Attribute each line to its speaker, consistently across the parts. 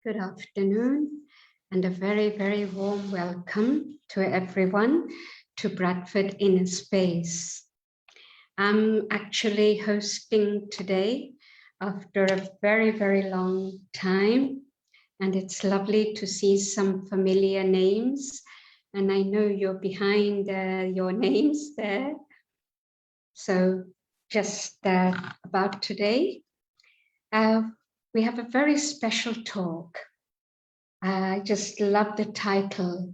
Speaker 1: Good afternoon, and a very, very warm welcome to everyone to Bradford Inner Space. I'm actually hosting today after a very, very long time, and it's lovely to see some familiar names. And I know you're behind your names there. So just about today, we have a very special talk. I just love the title.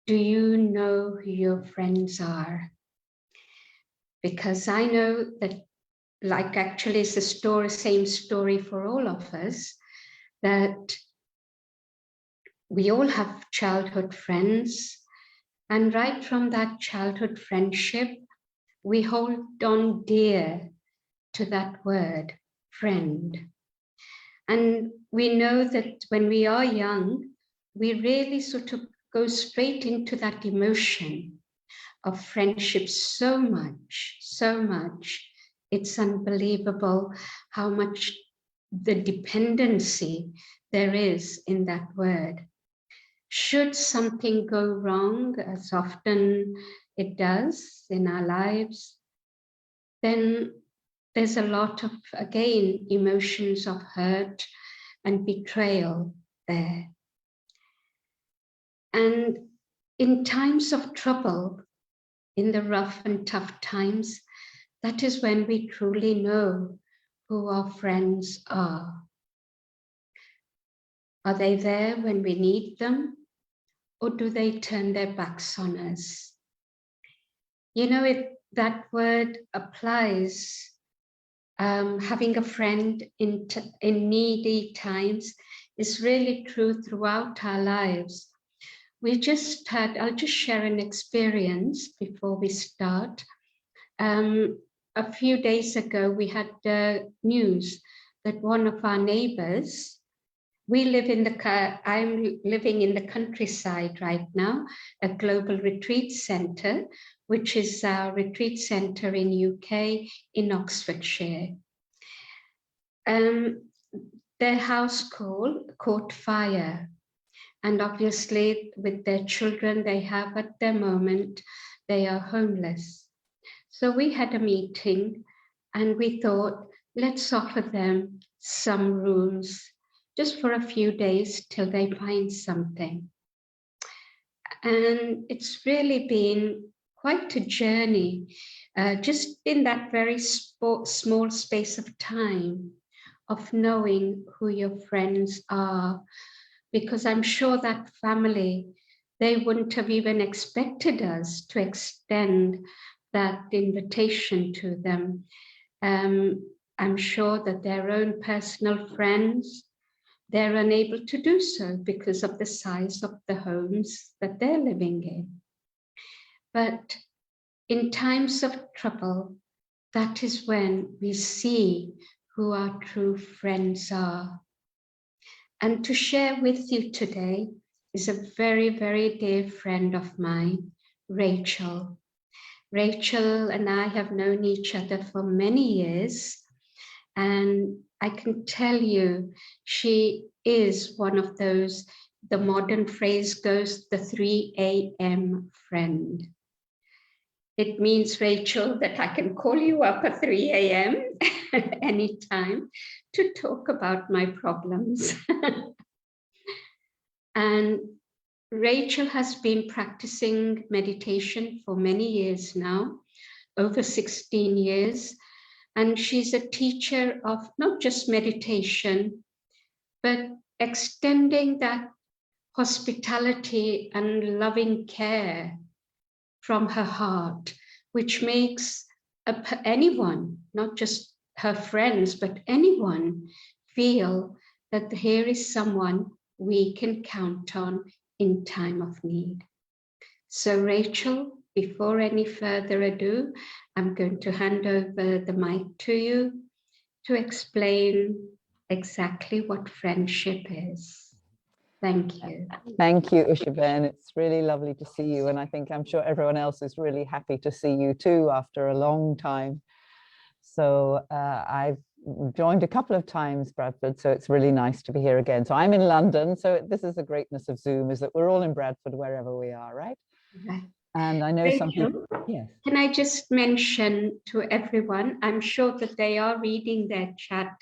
Speaker 1: Do you know who your friends are? Because I know that, like, actually it's the story, same story for all of us, that we all have childhood friends, and right from that childhood friendship, we hold on dear to that word, friend. And we know that when we are young, we really sort of go straight into that emotion of friendship so much. It's unbelievable how much the dependency there is in that word. Should something go wrong, as often it does in our lives, then there's a lot of, again, emotions of hurt and betrayal there. And in times of trouble, in the rough and tough times, that is when we truly know who our friends are. Are they there when we need them, or do they turn their backs on us? You know, that word applies. Having a friend in needy times is really true throughout our lives. I'll just share an experience before we start. A few days ago, we had news that one of our neighbors, I'm living in the countryside right now, a global retreat center, which is our retreat center in UK in Oxfordshire. Their house caught fire. And obviously with their children they have at the moment, they are homeless. So we had a meeting and we thought, let's offer them some rooms just for a few days till they find something. And it's really been quite a journey, just in that very small space of time of knowing who your friends are, because I'm sure that family, they wouldn't have even expected us to extend that invitation to them. I'm sure that their own personal friends, they're unable to do so because of the size of the homes that they're living in. But in times of trouble, that is when we see who our true friends are. And to share with you today is a very, very dear friend of mine, Rachel. Rachel and I have known each other for many years, and I can tell you she is one of those, the modern phrase goes, the 3 a.m. friend. It means, Rachel, that I can call you up at 3 a.m. anytime to talk about my problems. And Rachel has been practicing meditation for many years now, over 16 years. And she's a teacher of not just meditation, but extending that hospitality and loving care from her heart, which makes anyone, not just her friends, but anyone, feel that here is someone we can count on in time of need. So Rachel, before any further ado, I'm going to hand over the mic to you to explain exactly what friendship is. Thank you.
Speaker 2: Thank you, Usha-Ben. It's really lovely to see you. And I'm sure everyone else is really happy to see you too after a long time. So I've joined a couple of times, Bradford, so it's really nice to be here again. So I'm in London, so this is the greatness of Zoom, is that we're all in Bradford wherever we are, right?
Speaker 1: Right.
Speaker 2: And I know some people, yes.
Speaker 1: Can I just mention to everyone, I'm sure that they are reading their chat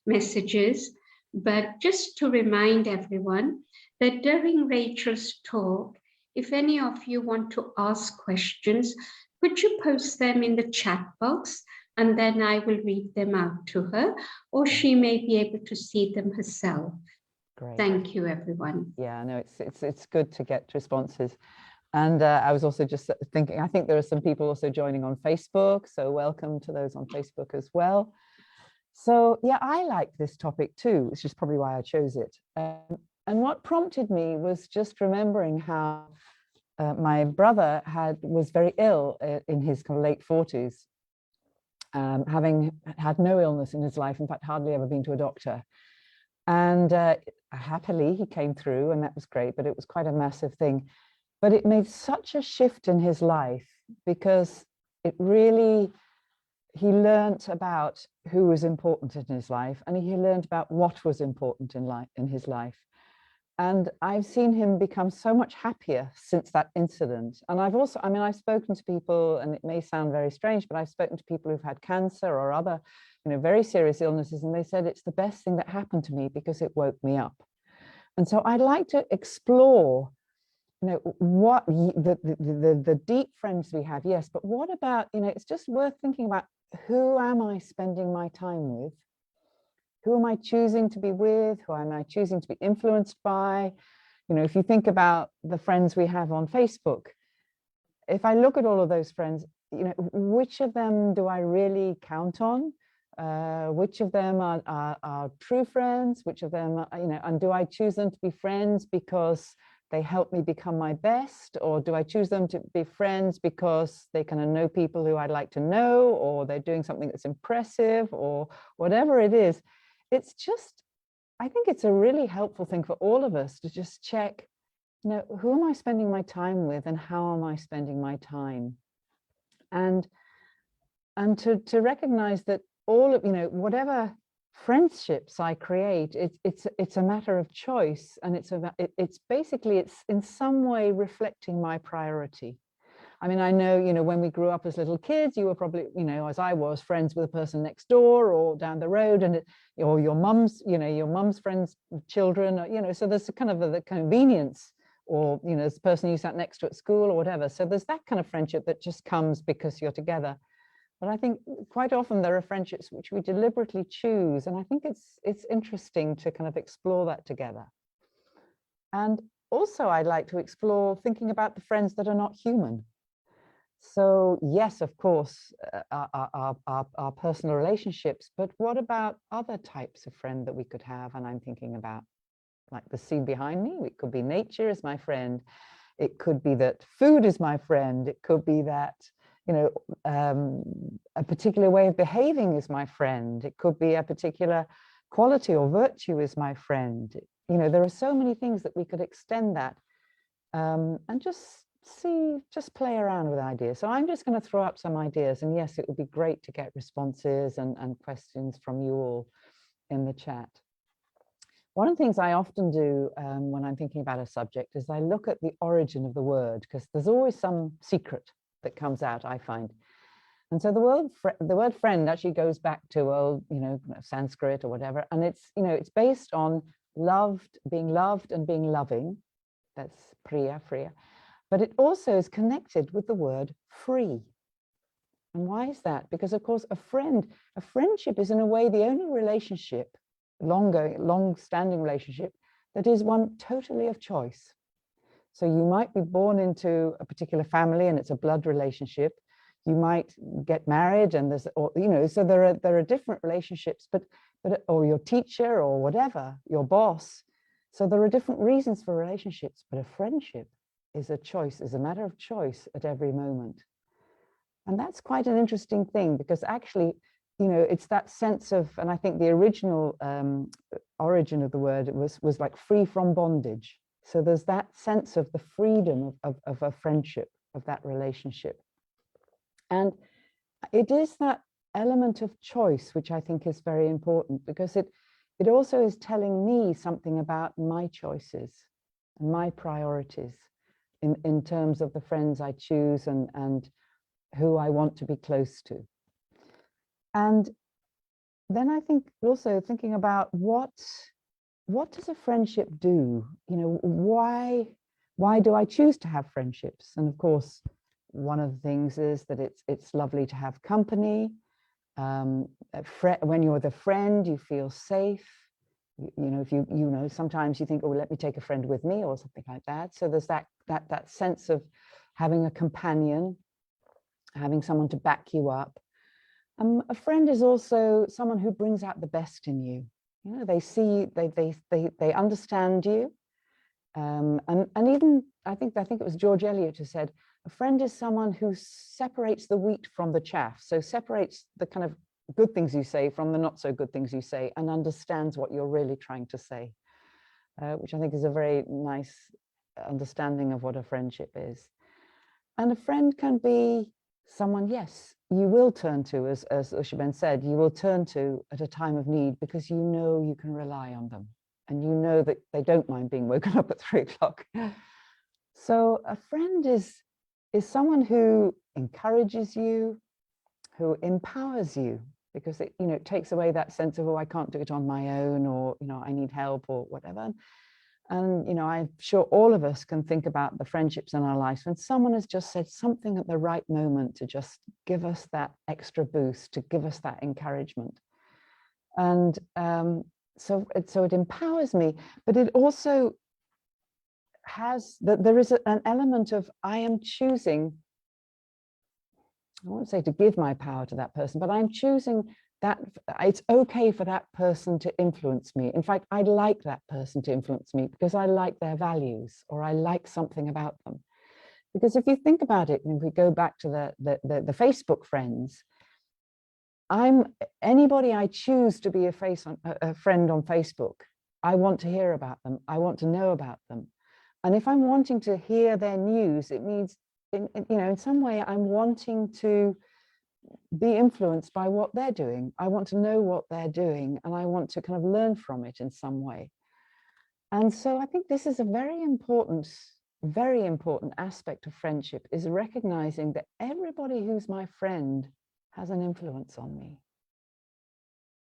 Speaker 1: messages, but just to remind everyone that during Rachel's talk, if any of you want to ask questions, could you post them in the chat box, and then I will read them out to her, or she may be able to see them herself.
Speaker 2: Great.
Speaker 1: Thank you, everyone.
Speaker 2: Yeah, no, it's good to get responses. And I was also just thinking, I think there are some people also joining on Facebook, so welcome to those on Facebook as well. So yeah, I like this topic too, which is probably why I chose it. And what prompted me was just remembering how my brother was very ill in his kind of late 40s, having had no illness in his life, in fact, hardly ever been to a doctor. And happily, he came through, and that was great, but it was quite a massive thing. But it made such a shift in his life, because it really, he learned about who was important in his life, and he learned about what was important in his life. And I've seen him become so much happier since that incident. And I've also, I mean, I've spoken to people, and it may sound very strange, but I've spoken to people who've had cancer or other, very serious illnesses, and they said it's the best thing that happened to me because it woke me up. And so I'd like to explore, what the deep friends we have, yes, but what about, it's just worth thinking about, who am I spending my time with? Who am I choosing to be with? Who am I choosing to be influenced by? If you think about the friends we have on Facebook, if I look at all of those friends, which of them do I really count on? Which of them are true friends? Which of them, and do I choose them to be friends because they help me become my best? Or do I choose them to be friends because they kind of know people who I'd like to know, or they're doing something that's impressive, or whatever it is? It's just, I think it's a really helpful thing for all of us to just check, who am I spending my time with, and how am I spending my time? And to recognize that all of, whatever friendships I create, it's a matter of choice, and it's basically, it's in some way reflecting my priority. I mean, I know, when we grew up as little kids, you were probably, as I was, friends with a person next door or down the road, and or your mum's, your mum's friends' children, so there's a kind of the convenience, or, this person you sat next to at school or whatever. So there's that kind of friendship that just comes because you're together. But I think quite often there are friendships which we deliberately choose. And I think it's interesting to kind of explore that together. And also I'd like to explore thinking about the friends that are not human. So yes, of course, our personal relationships, but what about other types of friend that we could have? And I'm thinking about, like the scene behind me, it could be nature is my friend. It could be that food is my friend. It could be that, a particular way of behaving is my friend. It could be a particular quality or virtue is my friend. There are so many things that we could extend that, and just play around with ideas. So I'm just going to throw up some ideas, and yes, it would be great to get responses and questions from you all in the chat. One of the things I often do when I'm thinking about a subject is I look at the origin of the word, because there's always some secret that comes out, I find. And so the word friend actually goes back to old, Sanskrit or whatever, and it's based on being loved and being loving. That's priya. But it also is connected with the word free. And why is that? Because of course a friendship is in a way the only relationship, long-standing relationship, that is one totally of choice. So you might be born into a particular family and it's a blood relationship. You might get married and so there are different relationships, but or your teacher or whatever, your boss. So there are different reasons for relationships, but a friendship is a choice, is a matter of choice at every moment. And that's quite an interesting thing, because actually, it's that sense of, and I think the original origin of the word was like free from bondage. So there's that sense of the freedom of a friendship, of that relationship. And it is that element of choice, which I think is very important, because it also is telling me something about my choices and my priorities in terms of the friends I choose and who I want to be close to. And then I think also thinking about what does a friendship do? You know, why do I choose to have friendships? And of course, one of the things is that it's lovely to have company. When you're the friend, you feel safe. You know, if you know, sometimes you think, oh, let me take a friend with me or something like that. So there's that sense of having a companion, having someone to back you up. A friend is also someone who brings out the best in you. You know, they see, they understand you. And even I think it was George Eliot who said, a friend is someone who separates the wheat from the chaff. So separates the kind of good things you say from the not so good things you say, and understands what you're really trying to say, which I think is a very nice understanding of what a friendship is. And a friend can be someone, yes, you will turn to, as Ushaben said, you will turn to at a time of need, because you know you can rely on them, and you know that they don't mind being woken up at 3 o'clock. So a friend is someone who encourages you, who empowers you, because it, you know, it takes away that sense of, oh, I can't do it on my own, or, you know, I need help or whatever. And, you know, I'm sure all of us can think about the friendships in our lives when someone has just said something at the right moment to just give us that extra boost, to give us that encouragement. And so it empowers me, but it also has that there is an element of, I am choosing, I won't say to give my power to that person, but I'm choosing that it's okay for that person to influence me. In fact, I'd like that person to influence me because I like their values, or I like something about them. Because if you think about it, and if we go back to the Facebook friends, anybody I choose to be a friend on Facebook, I want to hear about them. I want to know about them. And if I'm wanting to hear their news, it means, you know, in some way I'm wanting to be influenced by what they're doing. I want to know what they're doing, and I want to kind of learn from it in some way. And so I think this is a very important aspect of friendship, is recognizing that everybody who's my friend has an influence on me.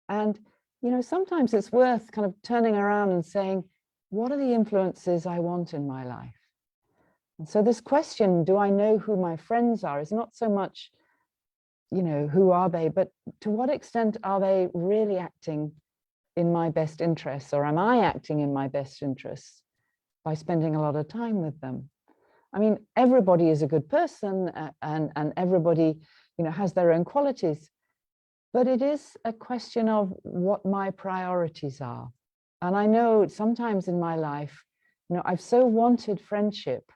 Speaker 2: And, you know, sometimes it's worth kind of turning around and saying, what are the influences I want in my life? And so this question, do I know who my friends are, is not so much, you know, who are they, but to what extent are they really acting in my best interests, or am I acting in my best interests by spending a lot of time with them? I mean, everybody is a good person, and everybody, you know, has their own qualities, but it is a question of what my priorities are. And I know sometimes in my life, you know, I've so wanted friendship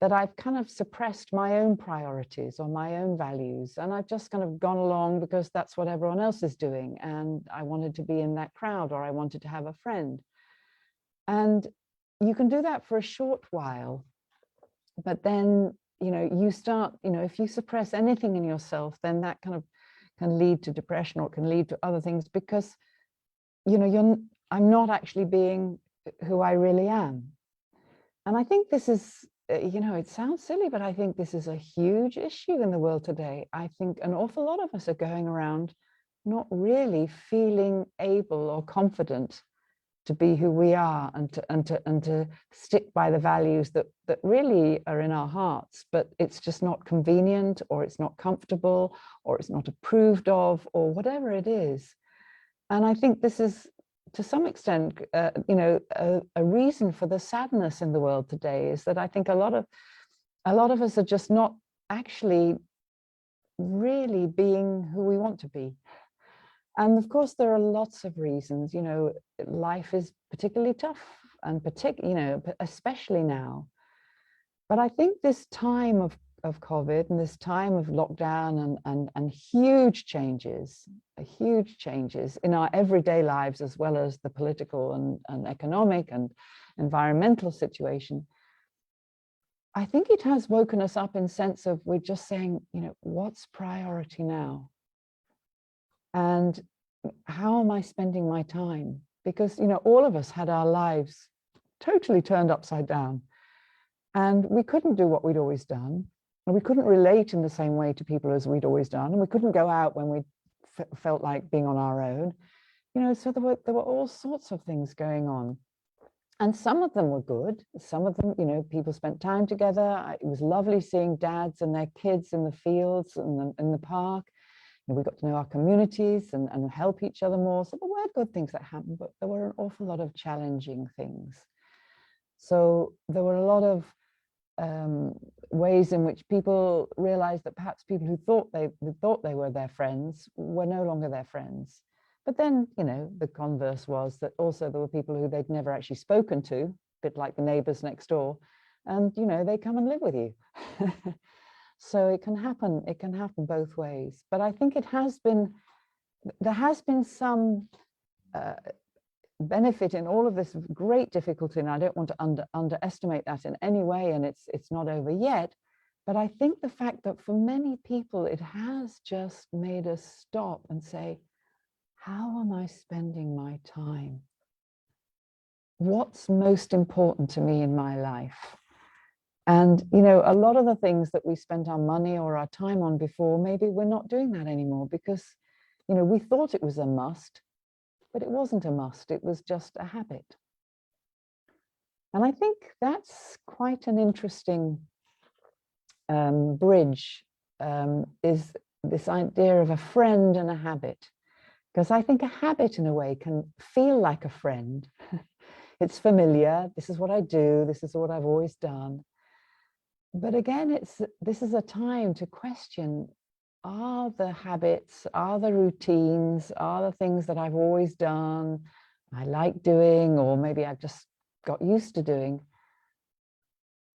Speaker 2: that I've kind of suppressed my own priorities or my own values. And I've just kind of gone along because that's what everyone else is doing. And I wanted to be in that crowd, or I wanted to have a friend. And you can do that for a short while, but then, you know, you start, you know, if you suppress anything in yourself, then that kind of can lead to depression, or it can lead to other things, because, you know, I'm not actually being who I really am. And I think this is, you know, it sounds silly, but I think this is a huge issue in the world today. I think an awful lot of us are going around not really feeling able or confident to be who we are, and to stick by the values that really are in our hearts, but it's just not convenient, or it's not comfortable, or it's not approved of, or whatever it is. And I think this is, to some extent, you know, a reason for the sadness in the world today, is that I think a lot of us are just not actually really being who we want to be. And of course, there are lots of reasons. You know, life is particularly tough, and you know, especially now. But I think this time of COVID, and this time of lockdown, and huge changes in our everyday lives, as well as the political and economic and environmental situation, I think it has woken us up in sense of, we're just saying, you know, what's priority now? And how am I spending my time? Because, you know, all of us had our lives totally turned upside down, and we couldn't do what we'd always done, and we couldn't relate in the same way to people as we'd always done, and we couldn't go out when we felt like being on our own, you know. So there were all sorts of things going on, and some of them were good. Some of them, you know, people spent time together. It was lovely seeing dads and their kids in the fields and in the park. We got to know our communities and help each other more. So there were good things that happened, but there were an awful lot of challenging things. So there were a lot of ways in which people realized that perhaps people who thought they were their friends were no longer their friends. But then, you know, the converse was that also there were people who they'd never actually spoken to, a bit like the neighbors next door, and, you know, they come and live with you. So it can happen both ways. But I think there has been some benefit in all of this great difficulty, and I don't want to underestimate that in any way, and it's not over yet. But I think the fact that for many people, it has just made us stop and say, how am I spending my time? What's most important to me in my life? And, you know, a lot of the things that we spent our money or our time on before, maybe we're not doing that anymore because, you know, we thought it was a must, but it wasn't a must. It was just a habit. And I think that's quite an interesting bridge, is this idea of a friend and a habit. Because I think a habit in a way can feel like a friend. It's familiar. This is what I do. This is what I've always done. But again, this is a time to question, are the habits, are the routines, are the things that I've always done, I like doing, or maybe I've just got used to doing,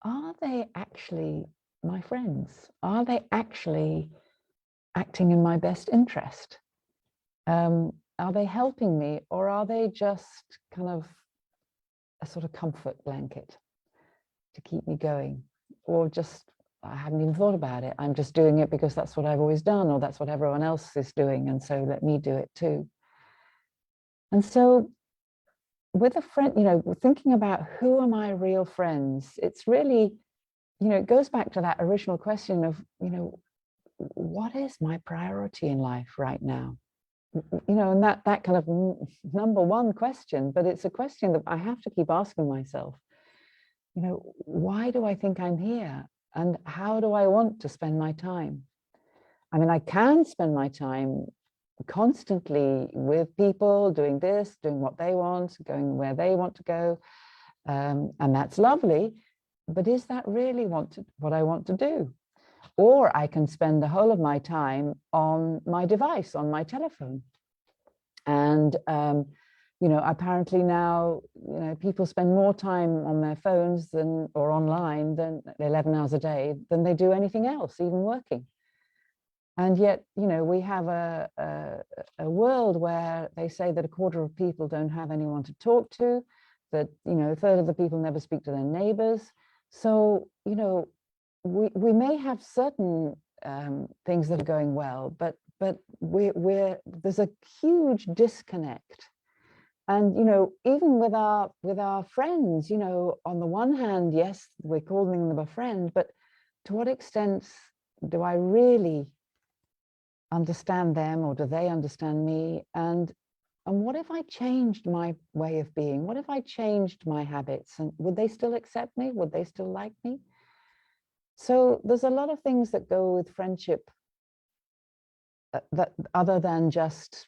Speaker 2: are they actually my friends? Are they actually acting in my best interest? Are they helping me, or are they just kind of a sort of comfort blanket to keep me going? Or just, I haven't even thought about it. I'm just doing it because that's what I've always done, or that's what everyone else is doing, and so let me do it too. And so with a friend, you know, thinking about who are my real friends, it's really, you know, it goes back to that original question of, you know, what is my priority in life right now? You know, and that kind of number one question, but it's a question that I have to keep asking myself. You know, why do I think I'm here? And how do I want to spend my time? I mean, I can spend my time constantly with people, doing this, doing what they want, going where they want to go. And that's lovely. But is that really what I want to do? Or I can spend the whole of my time on my device, on my telephone. And you know, apparently now, you know, people spend more time on their phones or online than 11 hours a day than they do anything else, even working. And yet, you know, we have a world where they say that a quarter of people don't have anyone to talk to, that, you know, a third of the people never speak to their neighbors. So, you know, we may have certain things that are going well, but there's a huge disconnect. And, you know, even with our friends, you know, on the one hand, yes, we're calling them a friend, but to what extent do I really understand them, or do they understand me? And what if I changed my way of being? What if I changed my habits? And would they still accept me? Would they still like me? So there's a lot of things that go with friendship that other than just,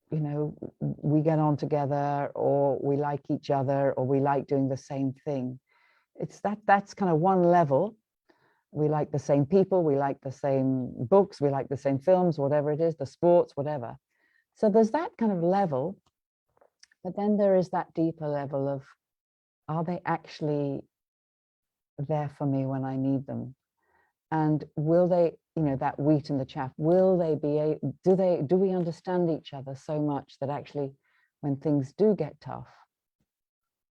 Speaker 2: you know, we get on together, or we like each other, or we like doing the same thing. It's that's kind of one level. We like the same people, we like the same books, we like the same films, whatever it is, the sports, whatever. So there's that kind of level. But then there is that deeper level of, are they actually there for me when I need them? And will they, you know, that wheat and the chaff, will they be, do we understand each other so much that actually when things do get tough,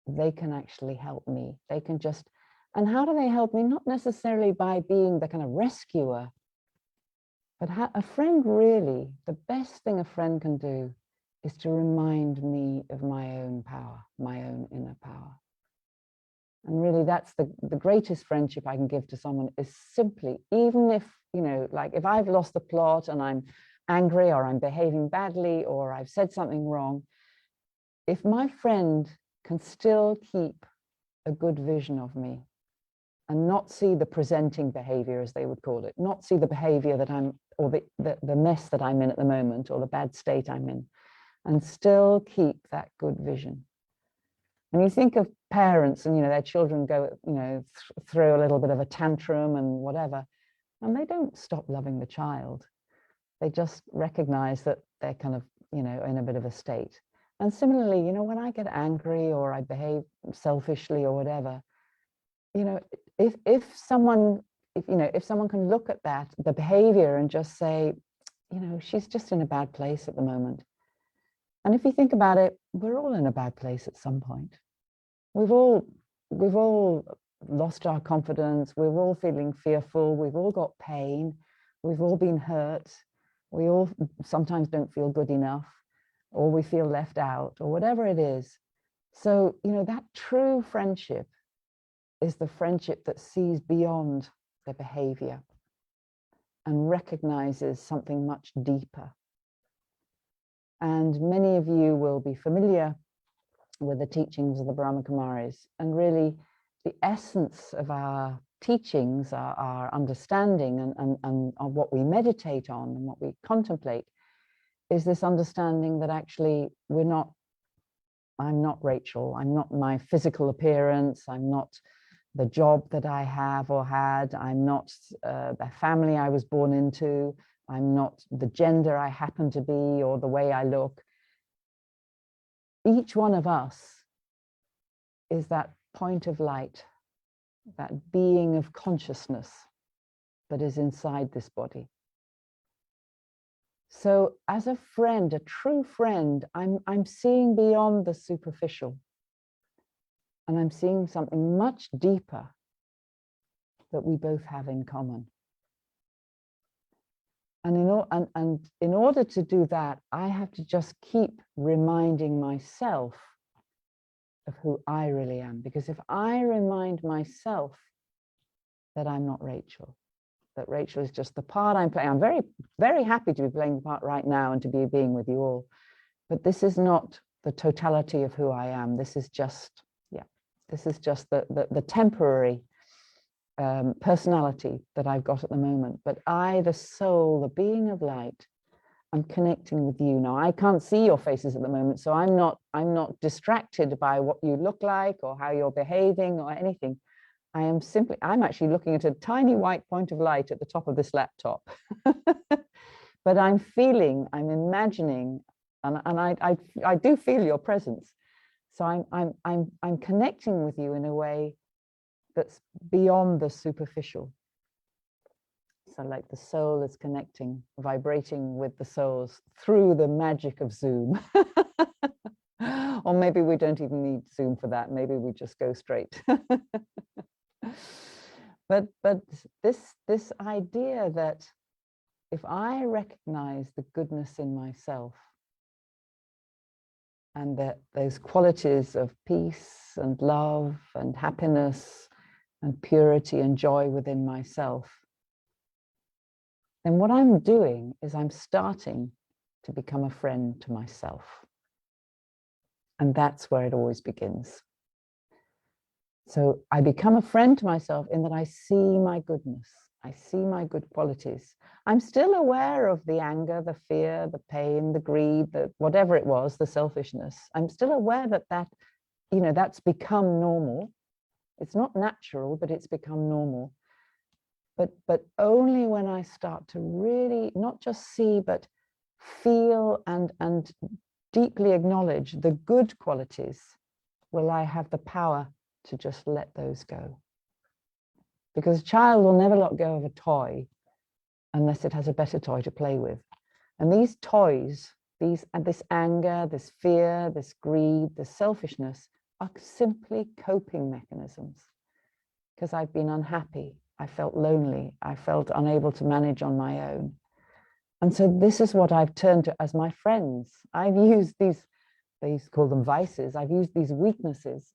Speaker 2: they can actually help me? They can just, and how do they help me? Not necessarily by being the kind of rescuer, But a friend, really, the best thing a friend can do is to remind me of my own power, my own inner power. And really, that's the greatest friendship I can give to someone, is simply, even if, you know, like if I've lost the plot and I'm angry or I'm behaving badly or I've said something wrong, if my friend can still keep a good vision of me and not see the presenting behavior, as they would call it, not see the behavior that I'm, or the mess that I'm in at the moment, or the bad state I'm in, and still keep that good vision. And you think of parents and, you know, their children go, you know, through a little bit of a tantrum and whatever, and they don't stop loving the child. They just recognize that they're kind of, you know, in a bit of a state. And similarly, you know, when I get angry or I behave selfishly or whatever, you know, if someone can look at that, the behavior, and just say, you know, she's just in a bad place at the moment. And if you think about it, we're all in a bad place at some point. We've all lost our confidence. We're all feeling fearful. We've all got pain. We've all been hurt. We all sometimes don't feel good enough, or we feel left out, or whatever it is. So, you know, that true friendship is the friendship that sees beyond the behavior and recognizes something much deeper. And many of you will be familiar with the teachings of the Brahma Kumaris. And really, the essence of our teachings, our understanding, and what we meditate on and what we contemplate, is this understanding that actually I'm not Rachel, I'm not my physical appearance, I'm not the job that I have or had, I'm not the family I was born into, I'm not the gender I happen to be or the way I look. Each one of us is that point of light, that being of consciousness that is inside this body. So as a friend, a true friend, I'm seeing beyond the superficial, and I'm seeing something much deeper that we both have in common. And in order to do that, I have to just keep reminding myself of who I really am. Because if I remind myself that I'm not Rachel, that Rachel is just the part I'm playing, I'm very, very happy to be playing the part right now and to be being with you all. But this is not the totality of who I am. This is just, this is just the temporary personality that I've got at the moment. But I, the soul, the being of light, I'm connecting with you now. I can't see your faces at the moment, so I'm not distracted by what you look like or how you're behaving or anything. I'm actually looking at a tiny white point of light at the top of this laptop. But I'm imagining, and I do feel your presence. So I'm connecting with you in a way that's beyond the superficial. So like the soul is connecting, vibrating with the souls through the magic of Zoom. Or maybe we don't even need Zoom for that. Maybe we just go straight. But this idea that if I recognize the goodness in myself, and that those qualities of peace and love and happiness and purity and joy within myself, then what I'm doing is I'm starting to become a friend to myself. And that's where it always begins. So I become a friend to myself in that I see my goodness. I see my good qualities. I'm still aware of the anger, the fear, the pain, the greed, the whatever it was, the selfishness. I'm still aware that that's become normal. It's not natural, but it's become normal. But only when I start to really not just see, but feel and deeply acknowledge the good qualities will I have the power to just let those go. Because a child will never let go of a toy unless it has a better toy to play with. And these toys, this anger, this fear, this greed, this selfishness are simply coping mechanisms. Because I've been unhappy, I felt lonely, I felt unable to manage on my own. And so this is what I've turned to as my friends. I've used these, they used to call them vices, I've used these weaknesses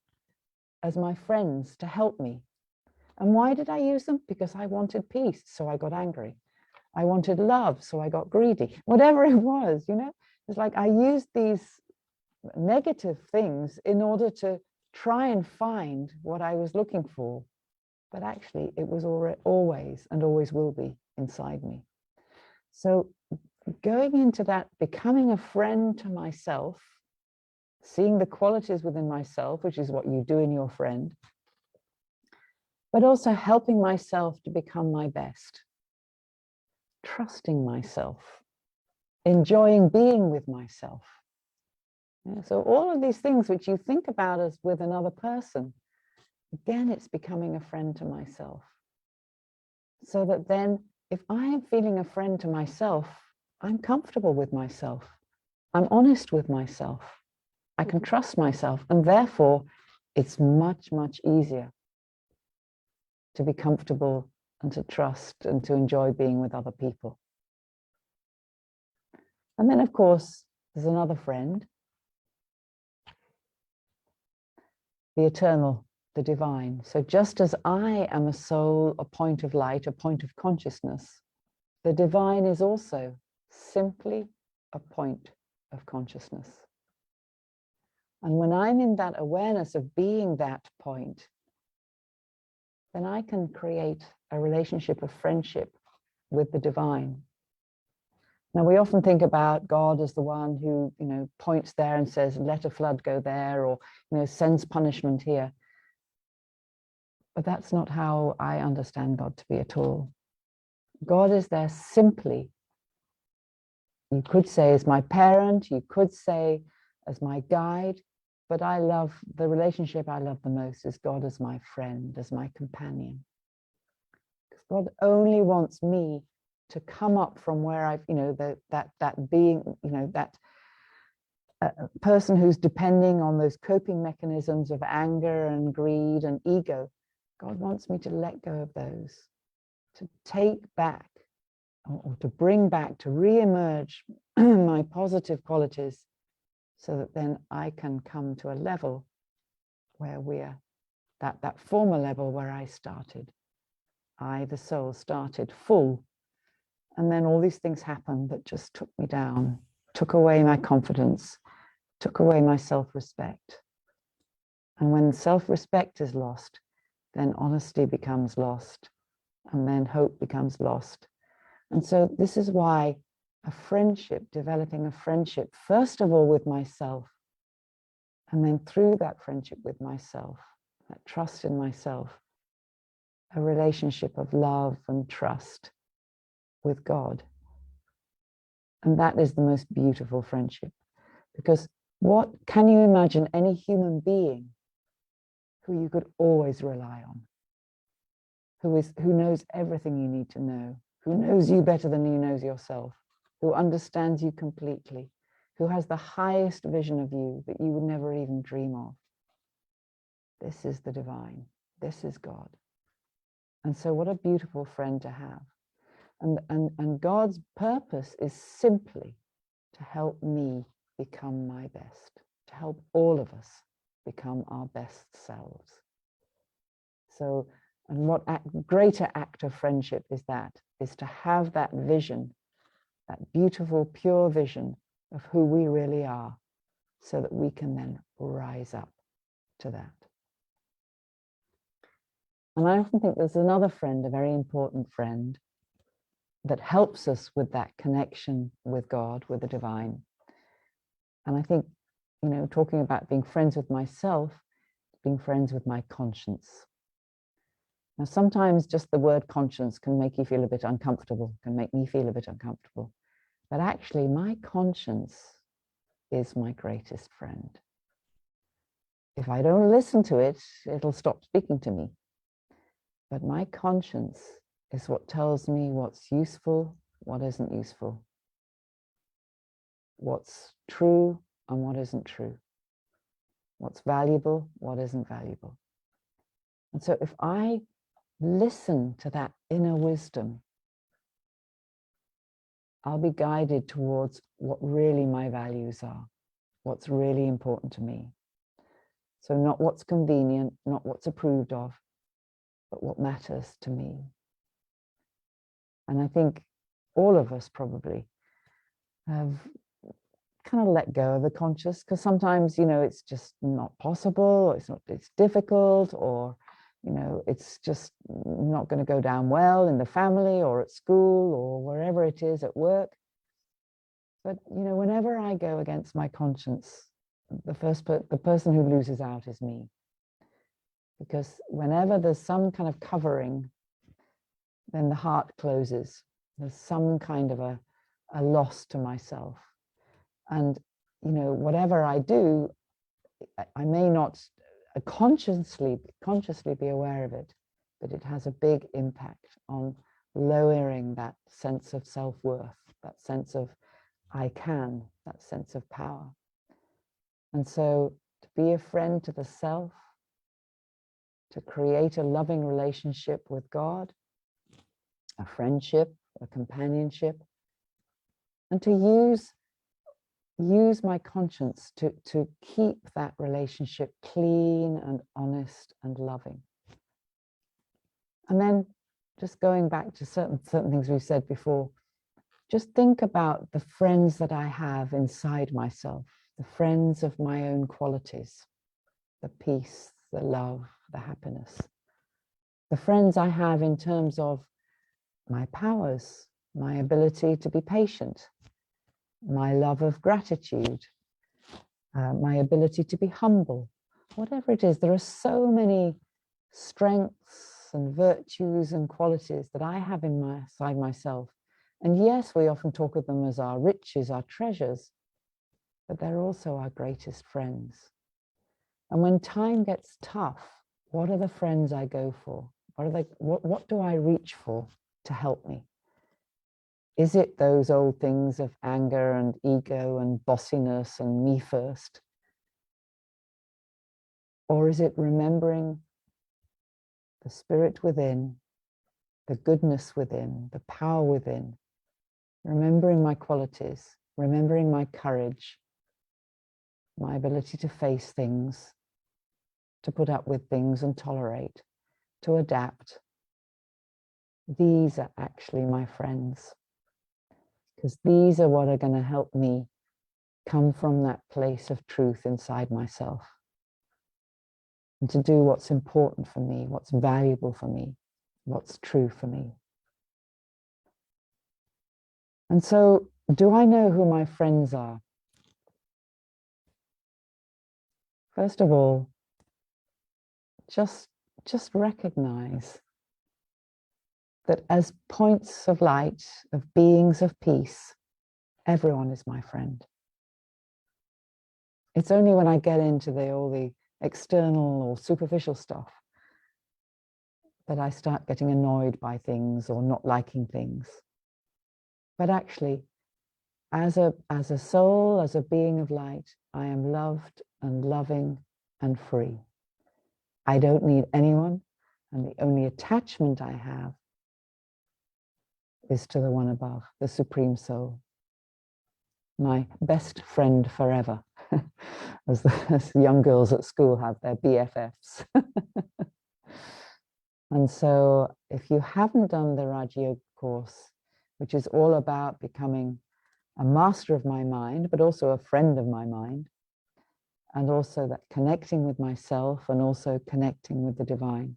Speaker 2: as my friends to help me. And why did I use them? Because I wanted peace, so I got angry. I wanted love, so I got greedy. Whatever it was, you know, it's like I used these negative things in order to try and find what I was looking for. But actually, it was always and always will be inside me. So going into that, becoming a friend to myself, seeing the qualities within myself, which is what you do in your friend, but also helping myself to become my best, trusting myself, enjoying being with myself. Yeah, so all of these things which you think about as with another person, again, it's becoming a friend to myself. So that then if I am feeling a friend to myself, I'm comfortable with myself. I'm honest with myself. I can trust myself. And therefore, it's much, much easier to be comfortable and to trust and to enjoy being with other people. And then, of course, there's another friend, the eternal, the divine. So just as I am a soul, a point of light, a point of consciousness, the divine is also simply a point of consciousness. And when I'm in that awareness of being that point, then I can create a relationship of friendship with the divine. Now, we often think about God as the one who, you know, points there and says, let a flood go there, or, you know, sends punishment here. But that's not how I understand God to be at all. God is there simply, you could say as my parent, you could say as my guide, but I love, the relationship I love the most is God as my friend, as my companion. Because God only wants me to come up from where I've, you know, that being, you know, that person who's depending on those coping mechanisms of anger and greed and ego. God wants me to let go of those, to take back or to bring back, to re-emerge my positive qualities, so that then I can come to a level where we're that former level where I started. I, the soul, started full. And then all these things happened that just took me down, took away my confidence, took away my self-respect. And when self-respect is lost, then honesty becomes lost, and then hope becomes lost. And so this is why a friendship, developing a friendship, first of all with myself, and then through that friendship with myself, that trust in myself, a relationship of love and trust with God. And that is the most beautiful friendship. Because what can you imagine any human being who you could always rely on, who knows everything you need to know, who knows you better than you knows yourself, who understands you completely, who has the highest vision of you that you would never even dream of. This is the divine. This is God. And so what a beautiful friend to have. And God's purpose is simply to help me become my best, to help all of us become our best selves. So, and what greater act of friendship is that, is to have that vision, that beautiful, pure vision of who we really are, so that we can then rise up to that. And I often think there's another friend, a very important friend, that helps us with that connection with God, with the divine. And I think, you know, talking about being friends with myself, being friends with my conscience. Now, sometimes just the word conscience can make you feel a bit uncomfortable, can make me feel a bit uncomfortable. But actually, my conscience is my greatest friend. If I don't listen to it, it'll stop speaking to me. But my conscience is what tells me what's useful, what isn't useful, what's true and what isn't true, what's valuable, what isn't valuable. And so if I listen to that inner wisdom, I'll be guided towards what really my values are, what's really important to me. So not what's convenient, not what's approved of, but what matters to me. And I think all of us probably have kind of let go of the conscious, because sometimes, you know, it's just not possible, it's difficult, or, you know, it's just not going to go down well in the family or at school or wherever it is at work. But, you know, whenever I go against my conscience, the person who loses out is me. Because whenever there's some kind of covering, then the heart closes. There's some kind of a loss to myself. And, you know, whatever I do, I may not consciously be aware of it, but it has a big impact on lowering that sense of self-worth, that sense of I can, that sense of power. And so to be a friend to the self, to create a loving relationship with God, a friendship, a companionship, and to use my conscience to keep that relationship clean and honest and loving. And then just going back to certain things we've said before, just think about the friends that I have inside myself, the friends of my own qualities, the peace, the love, the happiness, the friends I have in terms of my powers, my ability to be patient, my love of gratitude, my ability to be humble, whatever it is. There are so many strengths and virtues and qualities that I have inside myself. And yes, we often talk of them as our riches, our treasures, but they're also our greatest friends. And when time gets tough, what are the friends I go for? What do I reach for to help me? Is it those old things of anger and ego and bossiness and me first? Or is it remembering the spirit within, the goodness within, the power within, remembering my qualities, remembering my courage, my ability to face things, to put up with things and tolerate, to adapt? These are actually my friends, because these are what are going to help me come from that place of truth inside myself and to do what's important for me, what's valuable for me, what's true for me. And so, do I know who my friends are? First of all, just recognize that as points of light, of beings of peace, everyone is my friend. It's only when I get into all the external or superficial stuff that I start getting annoyed by things or not liking things. But actually, as a soul, as a being of light, I am loved and loving and free. I don't need anyone, and the only attachment I have is to the one above, the Supreme Soul, my best friend forever, as young girls at school have their BFFs. And so if you haven't done the Raja Yoga course, which is all about becoming a master of my mind, but also a friend of my mind, and also that connecting with myself and also connecting with the divine,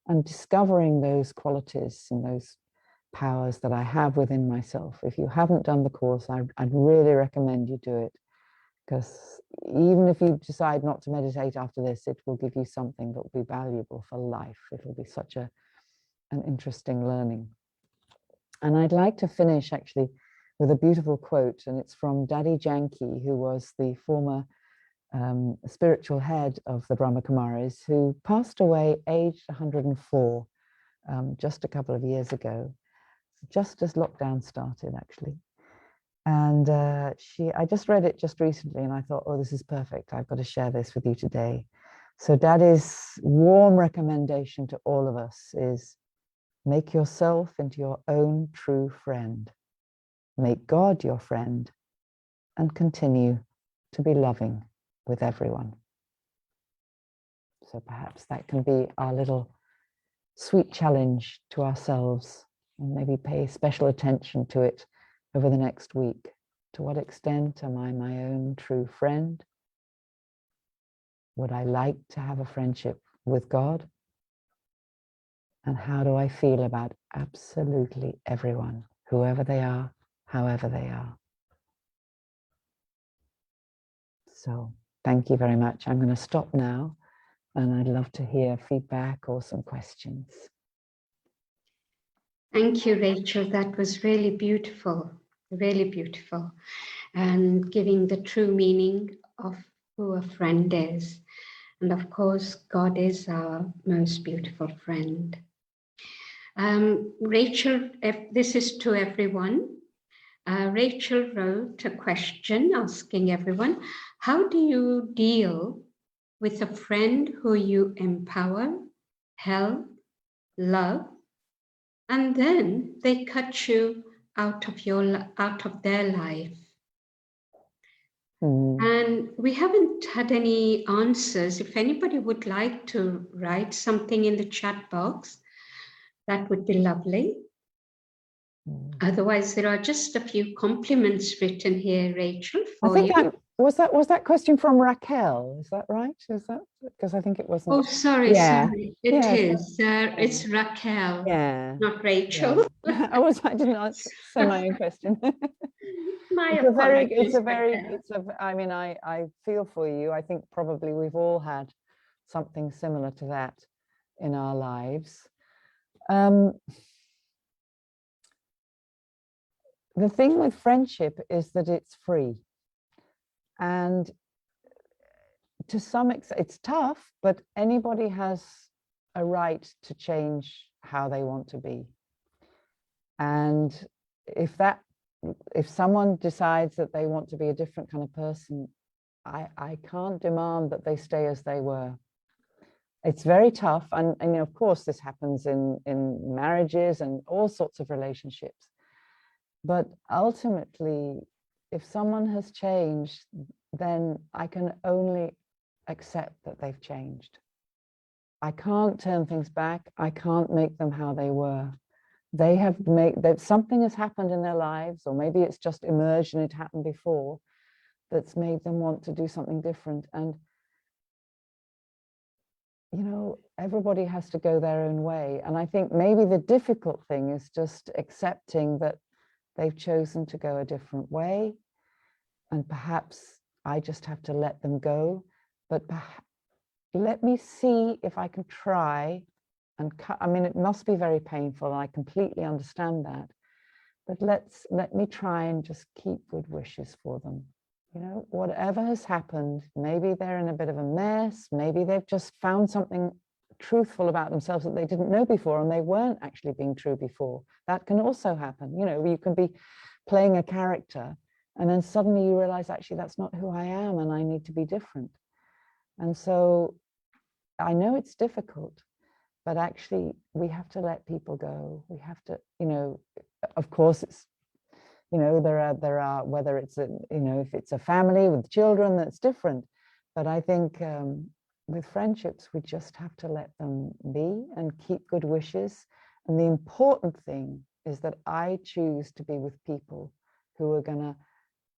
Speaker 2: and discovering those qualities and those powers that I have within myself. If you haven't done the course, I'd really recommend you do it, because even if you decide not to meditate after this, it will give you something that will be valuable for life. It will be such an interesting learning. And I'd like to finish actually with a beautiful quote, and it's from Daddy Janki, who was the former spiritual head of the Brahma Kumaris, who passed away aged 104 just a couple of years ago, just as lockdown started actually. And I just read it just recently and I thought, oh, this is perfect. I've got to share this with you today. So Daddy's warm recommendation to all of us is make yourself into your own true friend. make God your friend, and continue to be loving with everyone. So perhaps that can be our little sweet challenge to ourselves, and maybe pay special attention to it over the next week. To what extent am I my own true friend? Would I like to have a friendship with God? And how do I feel about absolutely everyone, whoever they are, however they are? So thank you very much. I'm going to stop now, and I'd love to hear feedback or some questions.
Speaker 1: Thank you, Rachel. That was really beautiful, and giving the true meaning of who a friend is. And of course, God is our most beautiful friend. Rachel, this is to everyone. Rachel wrote a question asking everyone, how do you deal with a friend who you empower, help, love, and then they cut you out of their life? And we haven't had any answers. If anybody would like to write something in the chat box, that would be lovely. Otherwise, there are just a few compliments written here, Rachel, for
Speaker 2: I think
Speaker 1: you.
Speaker 2: was that question from Raquel? Is that right? Is that because I think it wasn't?
Speaker 1: Oh, sorry, sorry. It is. It's Raquel, not Rachel.
Speaker 2: Yeah. I didn't answer my own question.
Speaker 1: My apologies.
Speaker 2: I mean, I feel for you. I think probably we've all had something similar to that in our lives. The thing with friendship is that it's free. And to some extent, it's tough, but anybody has a right to change how they want to be. And if someone decides that they want to be a different kind of person, I can't demand that they stay as they were. It's very tough. And you know, of course, this happens in marriages and all sorts of relationships. But ultimately, if someone has changed, then I can only accept that they've changed. I can't turn things back. I can't make them how they were. They have that something has happened in their lives, or maybe it's just emerged and it happened before, that's made them want to do something different. And you know, everybody has to go their own way. And I think maybe the difficult thing is just accepting that they've chosen to go a different way, and perhaps I just have to let them go. But let me see if I can try and cut. I mean, it must be very painful, and I completely understand that. But let me try and just keep good wishes for them. You know, whatever has happened, maybe they're in a bit of a mess. Maybe they've just found something truthful about themselves that they didn't know before, and they weren't actually being true before. That can also happen. You know, you can be playing a character and then suddenly you realize, actually, that's not who I am, and I need to be different. And so I know it's difficult, but actually we have to let people go. We have to, you know, of course it's, you know, there are whether it's you know, if it's a family with children, that's different. But I think with friendships, we just have to let them be and keep good wishes. And the important thing is that I choose to be with people who are going to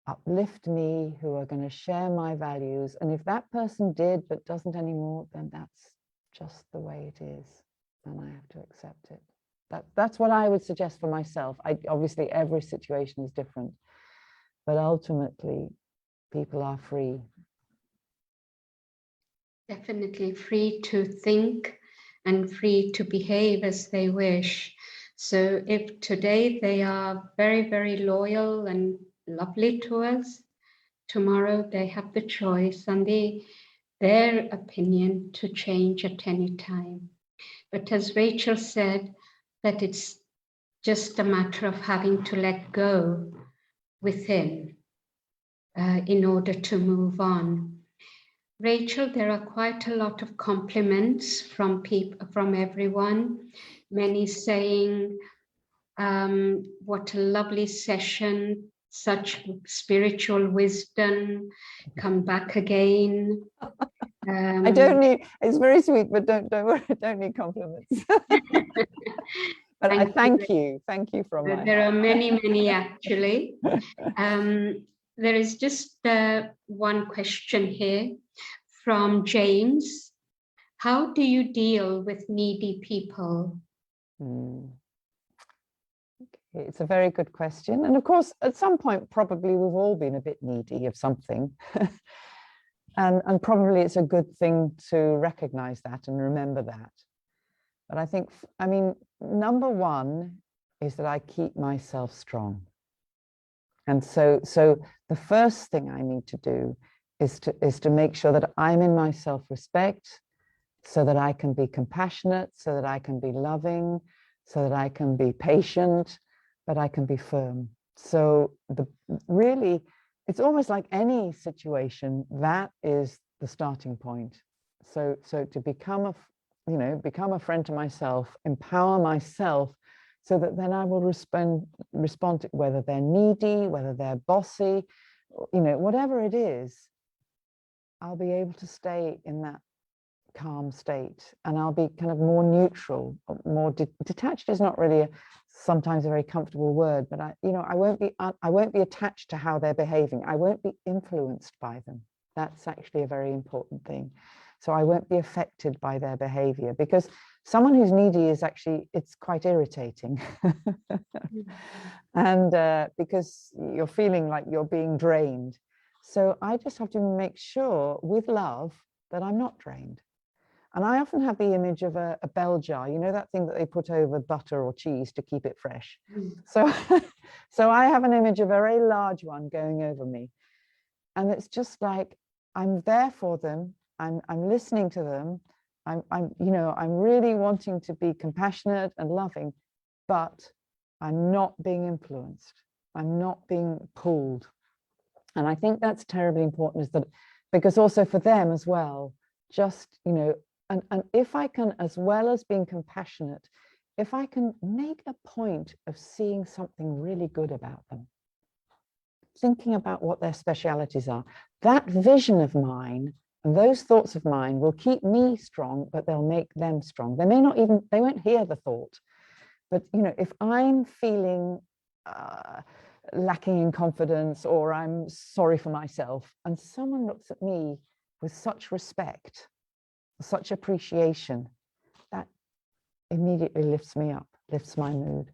Speaker 2: uplift me, who are going to share my values. And if that person did but doesn't anymore, then that's just the way it is, and I have to accept it. That's what I would suggest for myself. Obviously every situation is different, but ultimately people are free.
Speaker 1: Definitely free to think and free to behave as they wish. So if today they are very, very loyal and lovely to us, tomorrow they have the choice and their opinion to change at any time. But as Rachel said, that it's just a matter of having to let go within in order to move on. Rachel, there are quite a lot of compliments from people, from everyone. Many saying What a lovely session, such spiritual wisdom. Come back again.
Speaker 2: I don't need, it's very sweet, but don't worry, I don't need compliments. But I thank you from my
Speaker 1: There
Speaker 2: heart.
Speaker 1: are many actually. There is just one question here from James. How do you deal with needy people?
Speaker 2: It's a very good question. And of course, at some point, probably we've all been a bit needy of something. and probably it's a good thing to recognize that and remember that. But I think, I mean, number one is that I keep myself strong. And so the first thing I need to do is to make sure that I'm in my self-respect, so that I can be compassionate, so that I can be loving, so that I can be patient, but I can be firm. So really, it's almost like any situation, that is the starting point. So to become a friend to myself, empower myself, so that then I will respond to whether they're needy, whether they're bossy, whatever it is, I'll be able to stay in that calm state, and I'll be kind of more neutral, more detached is not really sometimes a very comfortable word, but I won't be attached to how they're behaving. I won't be influenced by them. That's actually a very important thing. So I won't be affected by their behavior, because someone who's needy is actually, it's quite irritating. And because you're feeling like you're being drained. So I just have to make sure with love that I'm not drained. And I often have the image of a bell jar, that thing that they put over butter or cheese to keep it fresh. So I have an image of a very large one going over me. And it's just like, I'm there for them. I'm listening to them. I'm really wanting to be compassionate and loving, but I'm not being influenced. I'm not being pulled. And I think that's terribly important, is that, because also for them as well, just, and if I can, as well as being compassionate, if I can make a point of seeing something really good about them, thinking about what their specialities are, that vision of mine and those thoughts of mine will keep me strong, but they'll make them strong. They won't hear the thought. But, if I'm feeling lacking in confidence, or I'm sorry for myself, and someone looks at me with such respect, such appreciation, that immediately lifts me up, lifts my mood.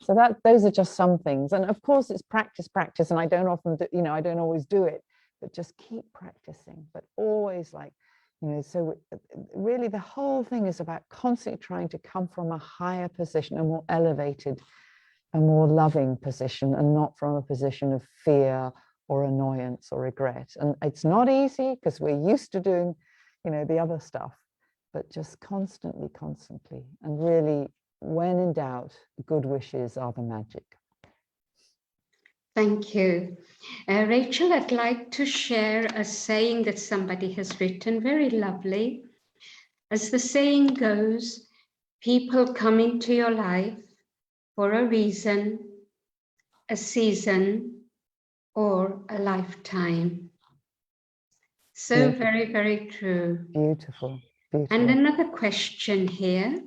Speaker 2: So those are just some things. And of course it's practice, and I don't often do, I don't always do it, but just keep practicing, but always so really the whole thing is about constantly trying to come from a higher position, a more elevated, a more loving position, and not from a position of fear or annoyance or regret. And it's not easy, because we're used to doing the other stuff, but just constantly, and really, when in doubt, good wishes are the magic.
Speaker 1: Thank you. Rachel, I'd like to share a saying that somebody has written, very lovely. As the saying goes, people come into your life for a reason, a season, or a lifetime. So beautiful. Very, very true.
Speaker 2: Beautiful.
Speaker 1: And another question here.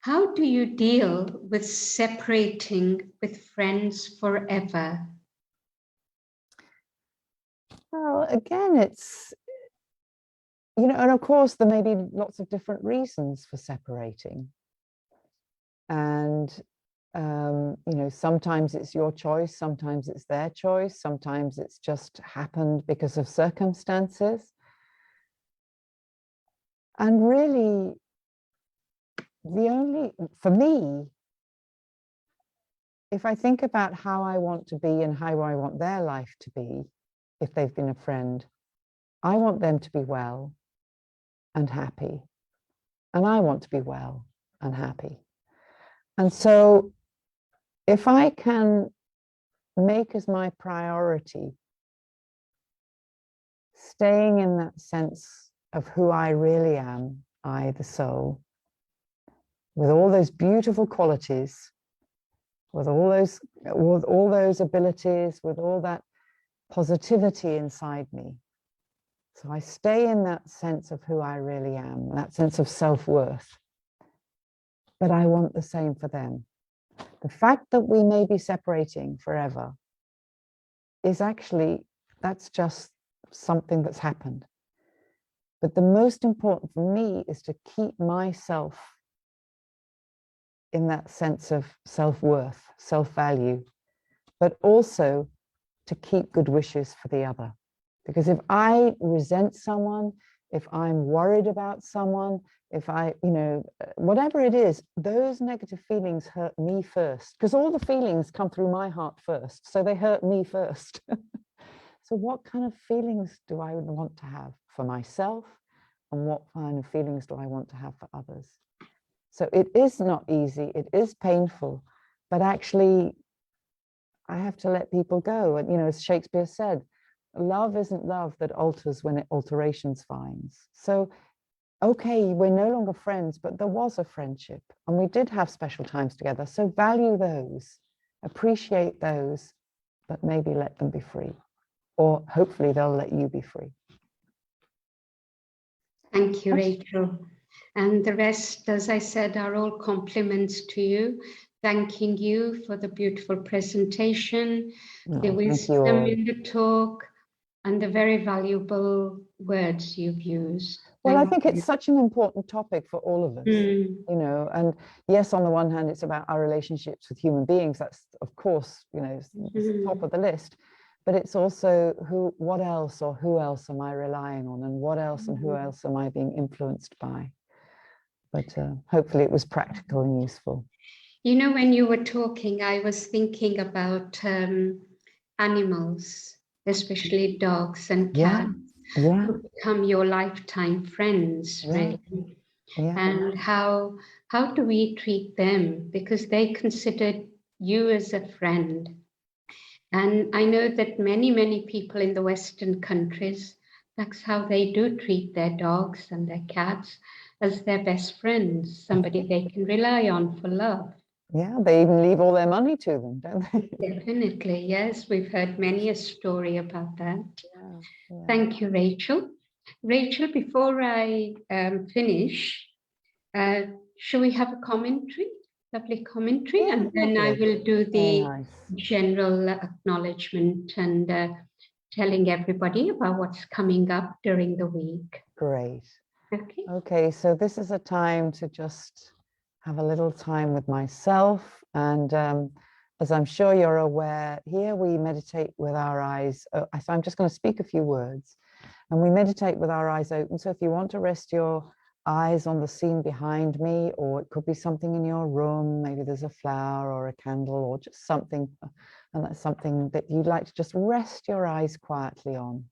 Speaker 1: How do you deal with separating with friends forever?
Speaker 2: Well, again, it's, and of course there may be lots of different reasons for separating. And, sometimes it's your choice, sometimes it's their choice, sometimes it's just happened because of circumstances. And really, for me, if I think about how I want to be and how I want their life to be, if they've been a friend, I want them to be well and happy. And I want to be well and happy. And so if I can make as my priority staying in that sense of who I really am, I, the soul, with all those beautiful qualities, with all those abilities, with all that positivity inside me. So I stay in that sense of who I really am, that sense of self-worth. But I want the same for them. The fact that we may be separating forever is actually, that's just something that's happened. But the most important for me is to keep myself in that sense of self-worth, self-value, but also to keep good wishes for the other. Because if I resent someone, if I'm worried about someone, if I, whatever it is, those negative feelings hurt me first, because all the feelings come through my heart first. So they hurt me first. So what kind of feelings do I want to have for myself? And what kind of feelings do I want to have for others? So it is not easy, it is painful, but actually I have to let people go. And, as Shakespeare said, love isn't love that alters when alterations finds. So, okay, we're no longer friends, but there was a friendship and we did have special times together. So value those, appreciate those, but maybe let them be free. Or hopefully they'll let you be free.
Speaker 1: Thank you, Rachel. And the rest, as I said, are all compliments to you. Thanking you for the beautiful presentation, the wisdom in the talk, and the very valuable words you've used.
Speaker 2: Well, I think it's such an important topic for all of us, and yes, on the one hand, it's about our relationships with human beings. That's, of course, top of the list. But it's also what else or who else am I relying on, and what else and who else am I being influenced by? But hopefully it was practical and useful.
Speaker 1: When you were talking, I was thinking about animals, especially dogs and cats, who become your lifetime friends, really. Yeah. And how do we treat them? Because they considered you as a friend. And I know that many, many people in the Western countries, that's how they do treat their dogs and their cats, as their best friends, somebody they can rely on for love.
Speaker 2: Yeah, they even leave all their money to them, don't they?
Speaker 1: Definitely, yes. We've heard many a story about that. Yeah. Thank you, Rachel. Rachel, before I finish, shall we have a commentary? Lovely commentary, and then I will do the general acknowledgement and telling everybody about what's coming up during the week.
Speaker 2: Great. Okay, so this is a time to just have a little time with myself. And as I'm sure you're aware, here we meditate with our eyes. So I'm just going to speak a few words. And we meditate with our eyes open. So if you want to rest your eyes on the scene behind me, or it could be something in your room, maybe there's a flower or a candle or just something, and that's something that you'd like to just rest your eyes quietly on.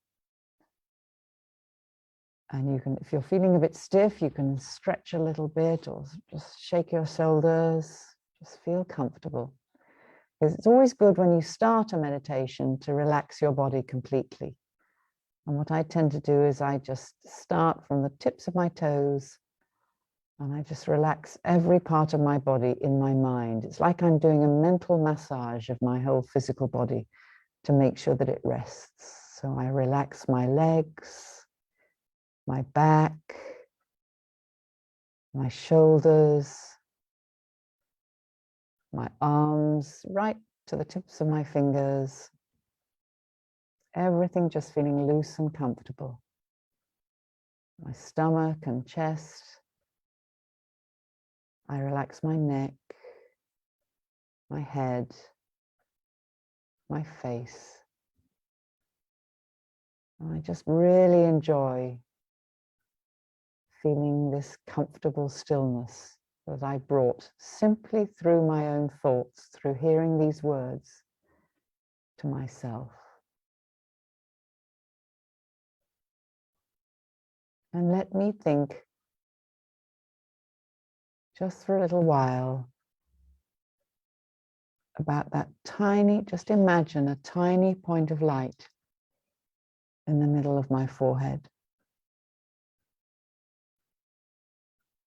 Speaker 2: And you can, if you're feeling a bit stiff, you can stretch a little bit or just shake your shoulders, just feel comfortable. Because it's always good when you start a meditation to relax your body completely. And what I tend to do is I just start from the tips of my toes and I just relax every part of my body in my mind. It's like I'm doing a mental massage of my whole physical body to make sure that it rests. So I relax my legs, my back, my shoulders, my arms, right to the tips of my fingers. Everything just feeling loose and comfortable. My stomach and chest. I relax my neck, my head, my face. And I just really enjoy feeling this comfortable stillness that I brought simply through my own thoughts, through hearing these words to myself. And let me think just for a little while about that tiny, just imagine a tiny point of light in the middle of my forehead.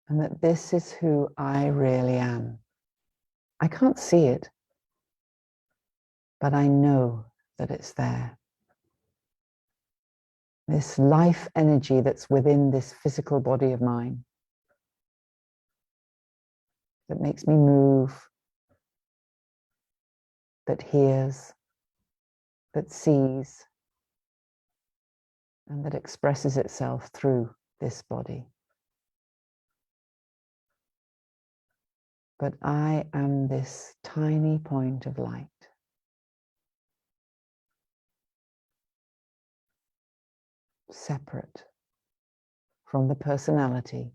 Speaker 2: And that this is who I really am. I can't see it, but I know that it's there. This life energy that's within this physical body of mine, that makes me move, that hears, that sees, and that expresses itself through this body. But I am this tiny point of light. Separate from the personality,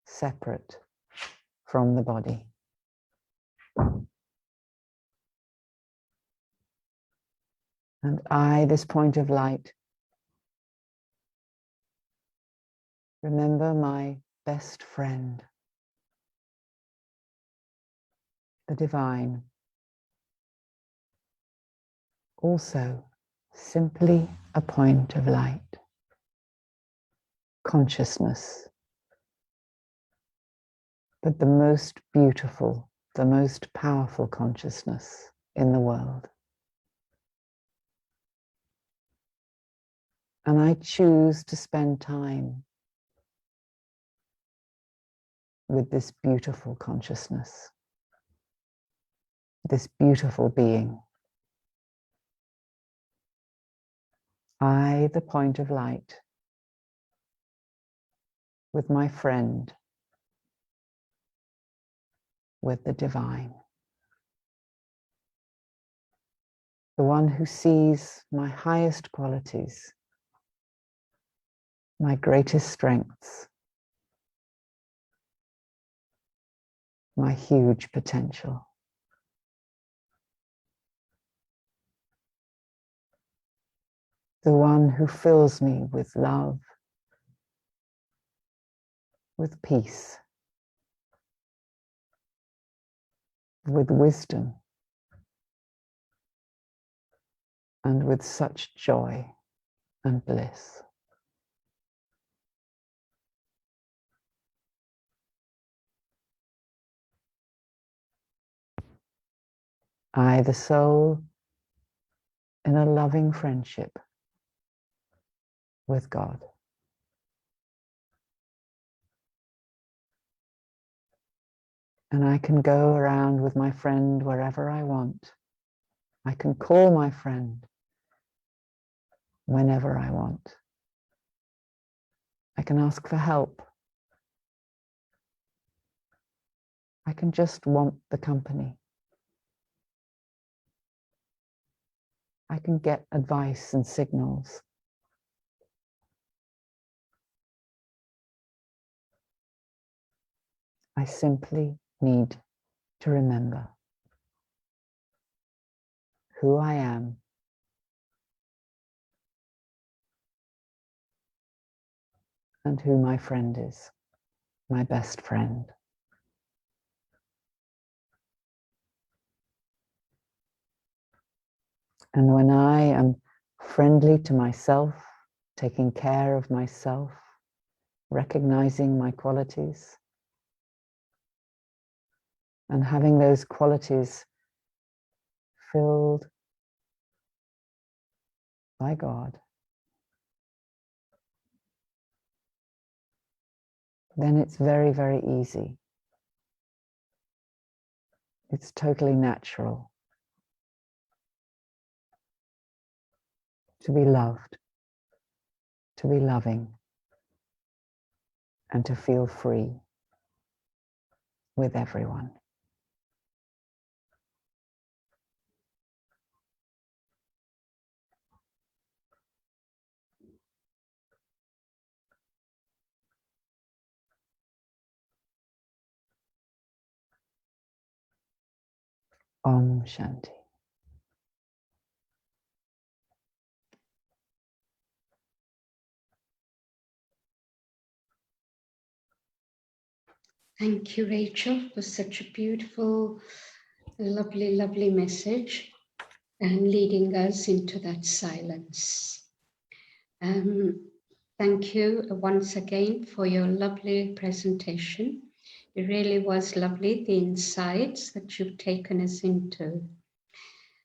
Speaker 2: separate from the body. And I, this point of light, remember my best friend, the divine, also simply a point of light, consciousness, but the most beautiful, the most powerful consciousness in the world. And I choose to spend time with this beautiful consciousness, this beautiful being. I, the point of light, with my friend, with the divine. The one who sees my highest qualities, my greatest strengths, my huge potential. The one who fills me with love, with peace, with wisdom, and with such joy and bliss. I, the soul, in a loving friendship with God. And I can go around with my friend wherever I want. I can call my friend whenever I want. I can ask for help. I can just want the company. I can get advice and signals. I simply need to remember who I am and who my friend is, my best friend. And when I am friendly to myself, taking care of myself, recognizing my qualities, and having those qualities filled by God, then it's very, very easy. It's totally natural to be loved, to be loving, and to feel free with everyone. Om Shanti.
Speaker 1: Thank you, Rachel, for such a beautiful, lovely, lovely message and leading us into that silence. Thank you once again for your lovely presentation. It really was lovely, the insights that you've taken us into.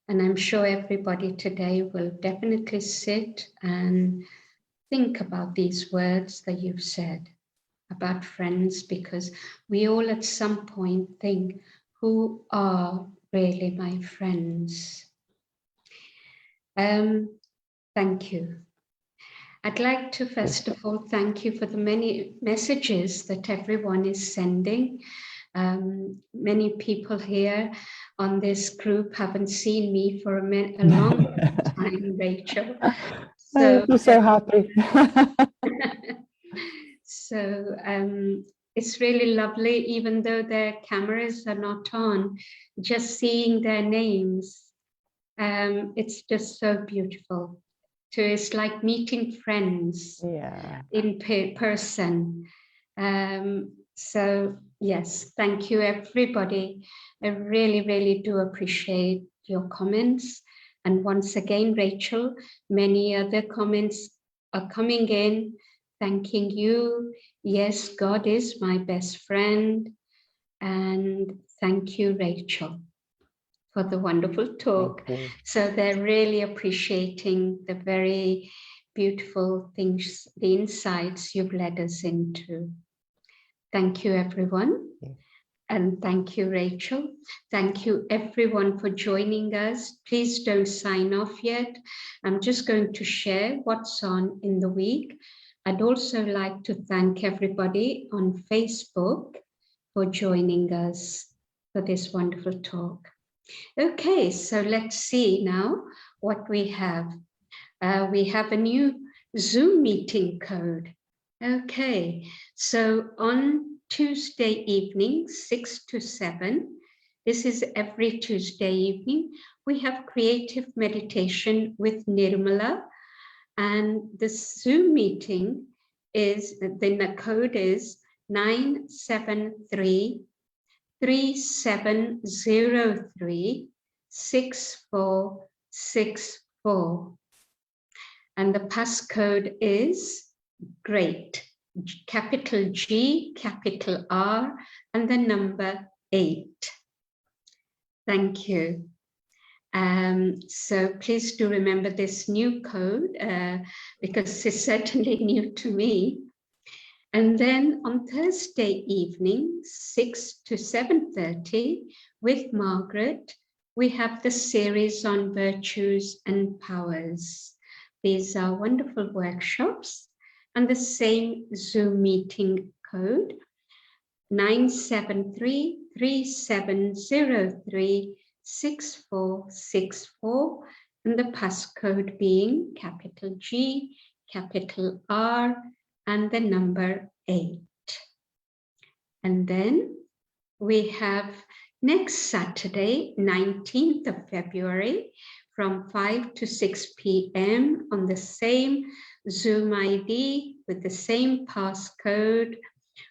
Speaker 1: And I'm sure everybody today will definitely sit and think about these words that you've said about friends, because we all at some point think, who are really my friends? Thank you. I'd like to first of all thank you for the many messages that everyone is sending. Many people here on this group haven't seen me for a long time, Rachel. So
Speaker 2: I'm so happy.
Speaker 1: So it's really lovely, even though their cameras are not on, just seeing their names. It's just so beautiful. So it's like meeting friends in person. So yes, thank you everybody. I really, really do appreciate your comments. And once again, Rachel, many other comments are coming in, thanking you. Yes, God is my best friend. And thank you, Rachel, for the wonderful talk. So they're really appreciating the very beautiful things, the insights you've led us into. Thank you, everyone. And thank you, Rachel. Thank you, everyone, for joining us. Please don't sign off yet. I'm just going to share what's on in the week. I'd also like to thank everybody on Facebook for joining us for this wonderful talk. Okay, so let's see now what we have. We have a new Zoom meeting code. Okay, so on Tuesday evening, 6 to 7, this is every Tuesday evening, we have creative meditation with Nirmala, and the Zoom meeting is, the code is 973 3703 6464. And the passcode is GREAT, capital G, capital R, and the number 8. Thank you. So please do remember this new code because it's certainly new to me. And then on Thursday evening, 6 to 7:30, with Margaret, we have the series on virtues and powers. These are wonderful workshops, and the same Zoom meeting code, 973 3703 6464, and the passcode being capital G, capital R, and the number 8. And then we have next Saturday, 19th of February, from 5 to 6 p.m. on the same Zoom ID with the same passcode.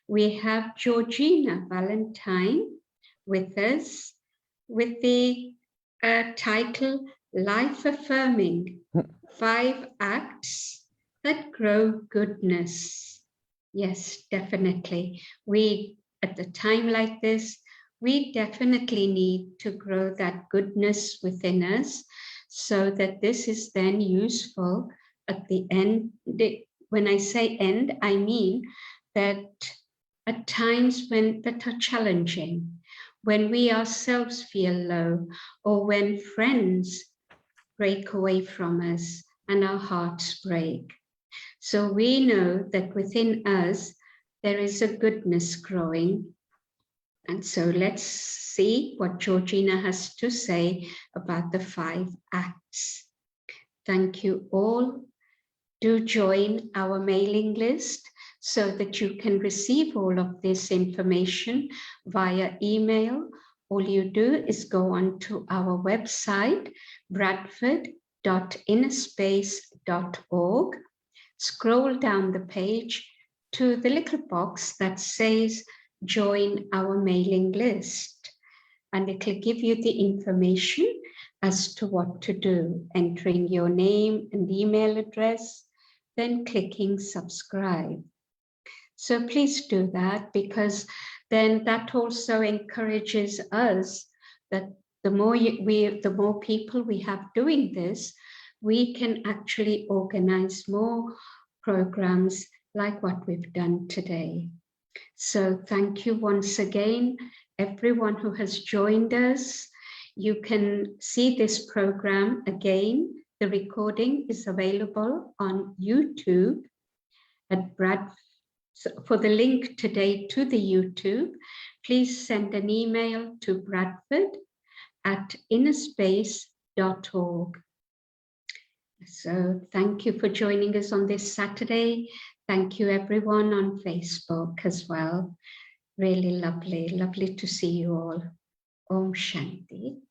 Speaker 1: We have Georgina Valentine with us with the title Life Affirming 5 Acts that Grow Goodness. Yes, definitely. We, at a time like this, we definitely need to grow that goodness within us so that this is then useful at the end. When I say end, I mean that at times when that are challenging, when we ourselves feel low, or when friends break away from us and our hearts break. So we know that within us, there is a goodness growing. And so let's see what Georgina has to say about the 5 acts. Thank you all. Do join our mailing list so that you can receive all of this information via email. All you do is go on to our website, bradford.innerspace.org. Scroll down the page to the little box that says join our mailing list, and it will give you the information as to what to do, entering your name and email address, then clicking subscribe. So please do that, because then that also encourages us that the more people we have doing this, we can actually organize more programs like what we've done today. So thank you once again, everyone who has joined us. You can see this program again. The recording is available on YouTube at Brad. So for the link today to the YouTube, please send an email to bradford@innerspace.org. So thank you for joining us on this Saturday. Thank you everyone on Facebook as well. Really lovely to see you all. Om Shanti.